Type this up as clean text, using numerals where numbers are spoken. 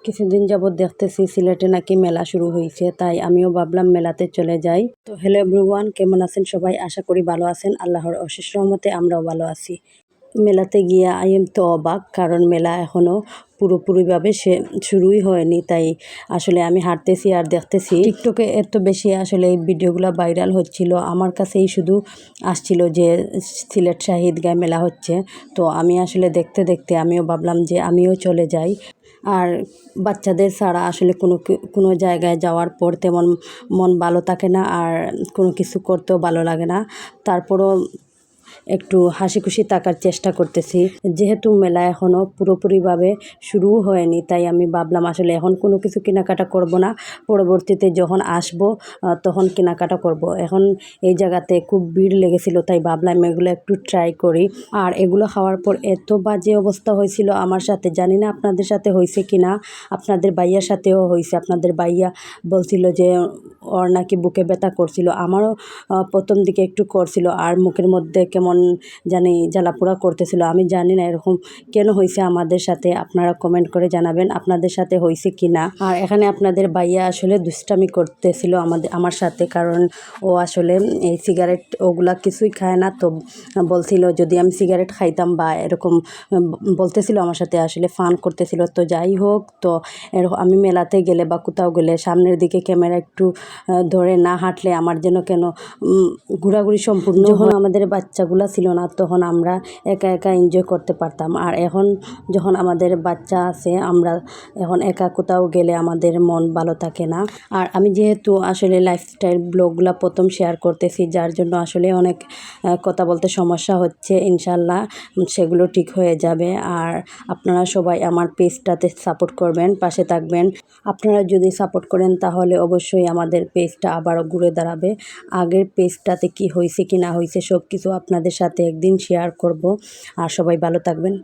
কিছুদিন যাবৎ দেখতেছি সিলেটে নাকি মেলা শুরু হয়েছে, তাই আমিও ভাবলাম মেলাতে চলে যাই। তো হ্যালো এভরিওয়ান, কেমন আছেন সবাই? আশা করি ভালো আছেন। আল্লাহর অশেষ রহমতে আমরাও ভালো আছি। মেলাতে গিয়ে আই এম তো অবাক, কারণ মেলা এখনও পুরোপুরিভাবে শুরুই হয়নি। তাই আসলে আমি হাঁটতেছি আর দেখতেছি টিকটকে এত বেশি আসলে এই ভিডিওগুলো ভাইরাল হচ্ছিল, আমার কাছেই শুধু আসছিল যে সিলেট শাহিদগাঁয় মেলা হচ্ছে। তো আমি আসলে দেখতে দেখতে আমিও ভাবলাম যে আমিও চলে যাই। আর বাচ্চাদের ছাড়া আসলে কোনো জায়গায় যাওয়ার পর তেমন মন ভালো থাকে না, আর কোনো কিছু করতেও ভালো লাগে না। তারপরও একটু হাসি খুশি থাকার চেষ্টা করতেছি। যেহেতু মেলা এখনও পুরোপুরিভাবে শুরুও হয়নি, তাই আমি ভাবলাম আসলে এখন কোনো কিছু কেনাকাটা করব না, পরবর্তীতে যখন আসব তখন কেনাকাটা করব। এখন এই জায়গাতে খুব ভিড় লেগেছিল, তাই ভাবলাম এগুলো একটু ট্রাই করি। আর এগুলো খাওয়ার পর এত বাজে অবস্থা হয়েছিল আমার সাথে, জানি না আপনাদের সাথে হয়েছে কি না। আপনাদের ভাইয়ার সাথেও হয়েছে। আপনাদের ভাইয়া বলছিল যে ওর নাকি বুকে ব্যথা করছিল। আমারও প্রথম দিকে একটু করছিল, আর মুখের মধ্যে কেমন জানি জ্বালাপোড়া করতেছিল। আমি জানি না এরকম কেন হয়েছে আমাদের সাথে, আপনারা কমেন্ট করে জানাবেন আপনাদের সাথে হয়েছে কি না। আর এখানে আপনাদের ভাইয়া আসলে দুষ্টামি করতেছিল আমার সাথে, কারণ ও আসলে এই সিগারেট ওগুলা কিছুই খায় না। তো বলছিল যদি আমি সিগারেট খাইতাম বা এরকম বলতেছিল আমার সাথে, আসলে ফান করতেছিল। তো যাই হোক, তো আমি মেলাতে গেলে বা কোথাও গেলে সামনের দিকে ক্যামেরা একটু ধরে না হাঁটলে আমার যেন কেন ঘোরাঘুরি সম্পূর্ণ। যখন আমাদের বাচ্চাগুলা ছিল না, তখন আমরা একা একা এনজয় করতে পারতাম। আর এখন যখন আমাদের বাচ্চা আছে, আমরা এখন একা কোথাও গেলে আমাদের মন ভালো থাকে না। আর আমি যেহেতু আসলে লাইফস্টাইল ব্লগগুলো প্রথম শেয়ার করতেছি, যার জন্য আসলে অনেক কথা বলতে সমস্যা হচ্ছে। ইনশাল্লাহ সেগুলো ঠিক হয়ে যাবে। আর আপনারা সবাই আমার পেজটাতে সাপোর্ট করবেন, পাশে থাকবেন। আপনারা যদি সাপোর্ট করেন তাহলে অবশ্যই আমাদের পেজটা আবারও ঘুরে দাঁড়াবে। আগের পেজটাতে কি হয়েছে কি না হয়েছে সব কিছু আপনাদের সাথে একদিন শেয়ার করব। আর সবাই ভালো থাকবেন।